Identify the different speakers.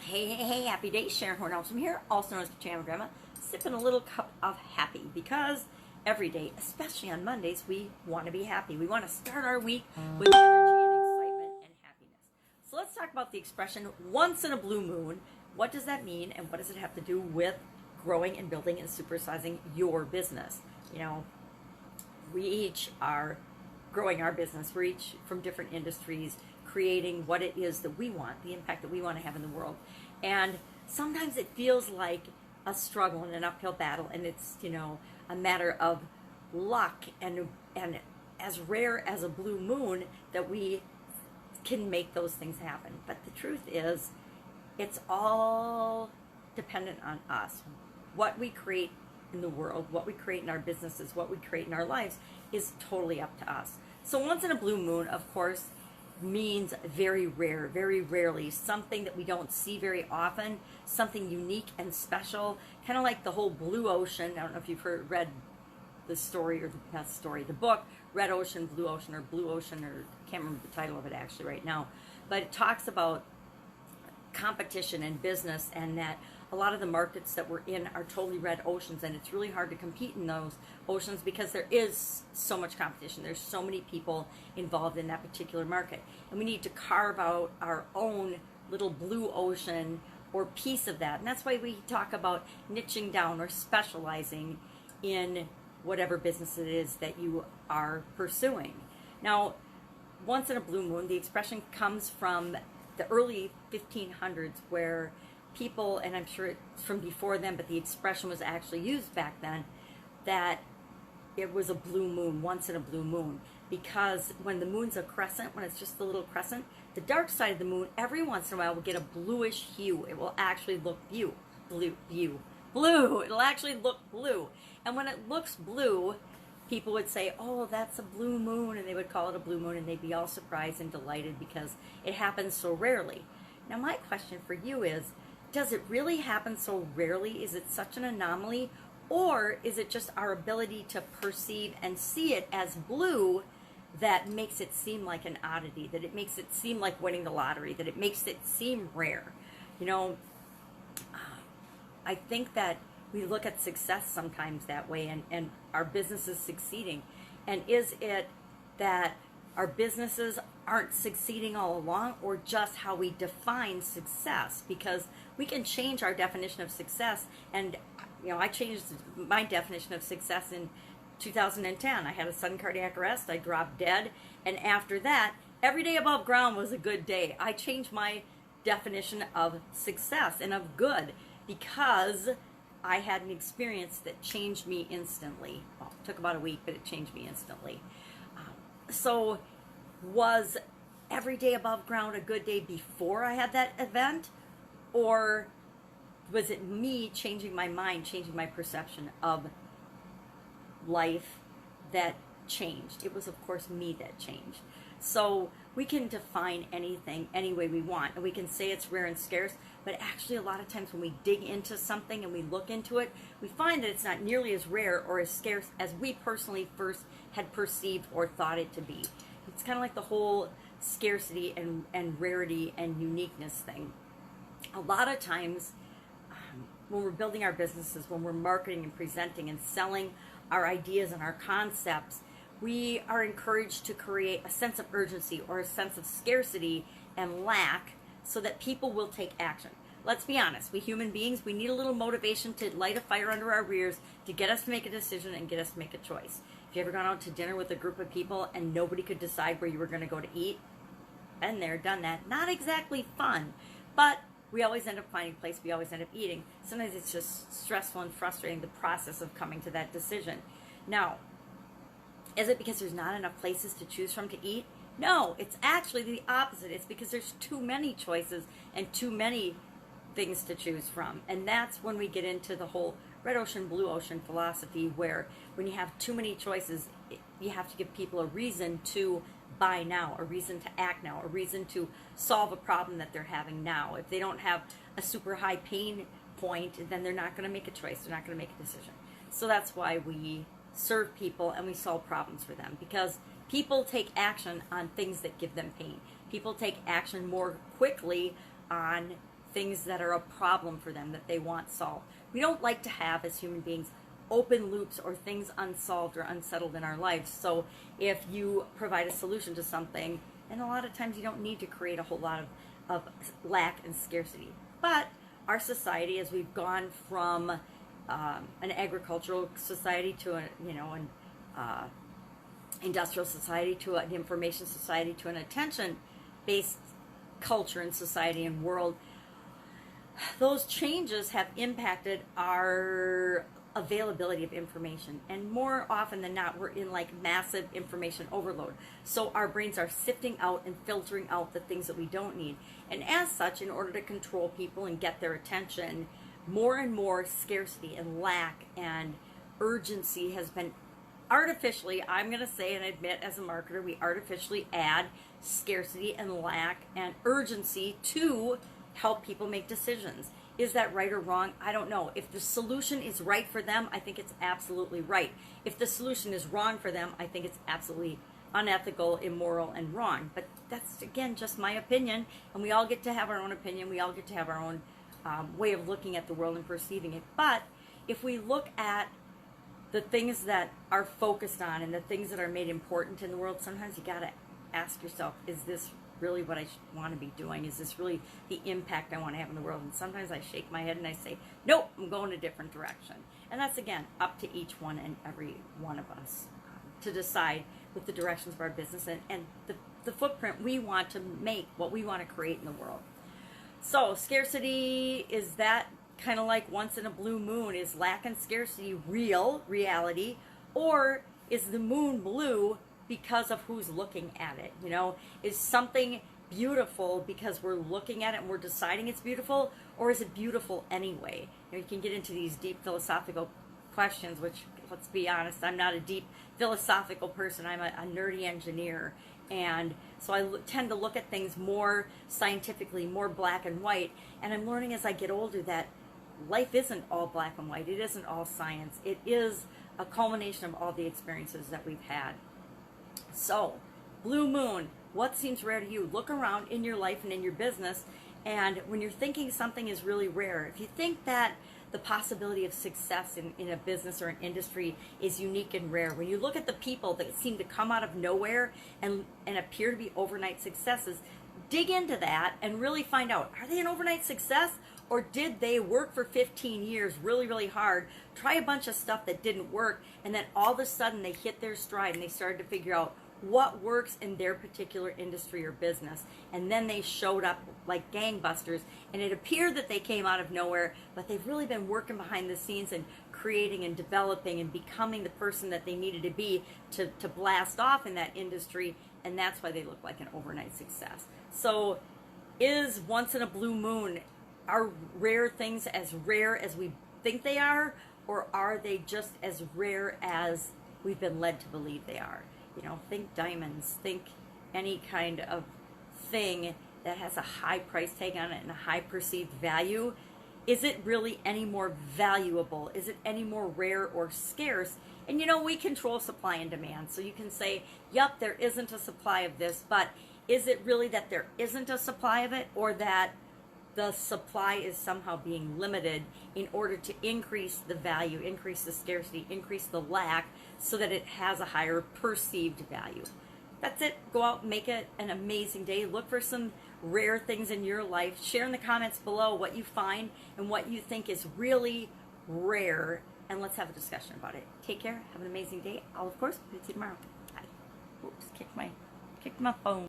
Speaker 1: Hey, happy day. Sharon Horne-Ellstrom here, also known as Pajama Grandma, sipping a little cup of happy because every day, especially on Mondays, we want to be happy. We want to start our week with energy and excitement and happiness. So let's talk about the expression once in a blue moon. What does that mean, and what does it have to do with growing and building and supersizing your business? You know, we each are growing our business. We're each from different industries, creating what it is that we want, the impact that we want to have in the world. And sometimes it feels like a struggle and an uphill battle, and it's, a matter of luck and as rare as a blue moon that we can make those things happen. But the truth is, it's all dependent on us. What we create in the world, what we create in our businesses, what we create in our lives is totally up to us. So once in a blue moon, of course, means very rare, very rarely, something that we don't see very often, something unique and special, kind of like the whole blue ocean. I don't know if you've read the story, or not the story, the book, Red Ocean, Blue Ocean, or Blue Ocean, or I can't remember the title of it actually right now, but it talks about competition and business, and that a lot of the markets that we're in are totally red oceans, and it's really hard to compete in those oceans because there is so much competition. There's so many people involved in that particular market, and we need to carve out our own little blue ocean or piece of that. And that's why we talk about niching down or specializing in whatever business it is that you are pursuing. Now, once in a blue moon, the expression comes from the early 1500s, where people, and I'm sure it's from before then, but the expression was actually used back then, that it was a blue moon, once in a blue moon, because when the moon's a crescent, when it's just a little crescent, the dark side of the moon every once in a while will get a bluish hue. It will actually look blue. It'll actually look blue. And when it looks blue, people would say, oh, that's a blue moon, and they would call it a blue moon, and they'd be all surprised and delighted because it happens so rarely. Now, my question for you is, does it really happen so rarely? Is it such an anomaly? Or is it just our ability to perceive and see it as blue that makes it seem like an oddity, that it makes it seem like winning the lottery, that it makes it seem rare? I think that we look at success sometimes that way, and our business is succeeding. And is it that our businesses aren't succeeding all along, or just how we define success? Because we can change our definition of success. And I changed my definition of success in 2010. I had a sudden cardiac arrest. I dropped dead. And after that, every day above ground was a good day. I changed my definition of success and of good because I had an experience that changed me instantly. Well, it took about a week, but it changed me instantly. So was every day above ground a good day before I had that event? Or was it me changing my mind, changing my perception of life that changed? It was, of course, me that changed. So we can define anything any way we want, and we can say it's rare and scarce, but actually a lot of times when we dig into something and we look into it, we find that it's not nearly as rare or as scarce as we personally first had perceived or thought it to be. It's kind of like the whole scarcity and rarity and uniqueness thing. A lot of times when we're building our businesses, when we're marketing and presenting and selling our ideas and our concepts, we are encouraged to create a sense of urgency or a sense of scarcity and lack so that people will take action. Let's be honest, we human beings, we need a little motivation to light a fire under our ears to get us to make a decision and get us to make a choice. Have you ever gone out to dinner with a group of people and nobody could decide where you were going to go to eat? Been there, done that. Not exactly fun, but we always end up finding a place, we always end up eating. Sometimes it's just stressful and frustrating, the process of coming to that decision. Now, is it because there's not enough places to choose from to eat? No, it's actually the opposite. It's because there's too many choices and too many things to choose from. And that's when we get into the whole red ocean, blue ocean philosophy, where when you have too many choices, you have to give people a reason to buy now, a reason to act now, a reason to solve a problem that they're having now. If they don't have a super high pain point, then they're not going to make a choice. They're not going to make a decision. So that's why we serve people and we solve problems for them, because people take action on things that give them pain. People take action more quickly on things that are a problem for them that they want solved. We don't like to have, as human beings, open loops or things unsolved or unsettled in our lives. So if you provide a solution to something, and a lot of times you don't need to create a whole lot of lack and scarcity. But our society, as we've gone from an agricultural society to an industrial society to an information society to an attention-based culture and society and world, those changes have impacted our availability of information, and more often than not we're in like massive information overload, so our brains are sifting out and filtering out the things that we don't need, and as such, in order to control people and get their attention, more and more scarcity and lack and urgency has been artificially, I'm going to say and admit, as a marketer, we artificially add scarcity and lack and urgency to help people make decisions. Is that right or wrong? I don't know. If the solution is right for them, I think it's absolutely right. If the solution is wrong for them, I think it's absolutely unethical, immoral, and wrong. But that's, again, just my opinion, and we all get to have our own opinion. We all get to have our own way of looking at the world and perceiving it. But if we look at the things that are focused on and the things that are made important in the world, sometimes you got to ask yourself, is this really what I want to be doing? Is this really the impact I want to have in the world? And sometimes I shake my head and I say, nope, I'm going a different direction. And that's, again, up to each one and every one of us to decide with the directions of our business and the footprint we want to make, what we want to create in the world. So scarcity, is that kind of like once in a blue moon? Is lack and scarcity reality, or is the moon blue because of who's looking at it? You know, is something beautiful because we're looking at it and we're deciding it's beautiful, or is it beautiful anyway? You know, you can get into these deep philosophical questions, which, let's be honest, I'm not a deep philosophical person. I'm a nerdy engineer, and so I tend to look at things more scientifically, more black and white, and I'm learning as I get older that life isn't all black and white. It isn't all science. It is a culmination of all the experiences that we've had. So, blue moon, what seems rare to you? Look around in your life and in your business, and when you're thinking something is really rare, if you think that the possibility of success in a business or an industry is unique and rare, when you look at the people that seem to come out of nowhere and appear to be overnight successes, dig into that and really find out, are they an overnight success? Or did they work for 15 years really, really hard, try a bunch of stuff that didn't work, and then all of a sudden they hit their stride and they started to figure out what works in their particular industry or business. And then they showed up like gangbusters, and it appeared that they came out of nowhere, but they've really been working behind the scenes and creating and developing and becoming the person that they needed to be to blast off in that industry, and that's why they look like an overnight success. So is once in a blue moon, are rare things as rare as we think they are, or are they just as rare as we've been led to believe they are? You know, think diamonds, think any kind of thing that has a high price tag on it and a high perceived value. Is it really any more valuable? Is it any more rare or scarce? And you know, we control supply and demand, so you can say, yep, there isn't a supply of this, but is it really that there isn't a supply of it, or that the supply is somehow being limited in order to increase the value, increase the scarcity, increase the lack, so that it has a higher perceived value? That's it. Go out and make it an amazing day. Look for some rare things in your life. Share in the comments below what you find and what you think is really rare, and let's have a discussion about it. Take care. Have an amazing day. I'll, of course, see you tomorrow. Bye. Oops, kicked my phone.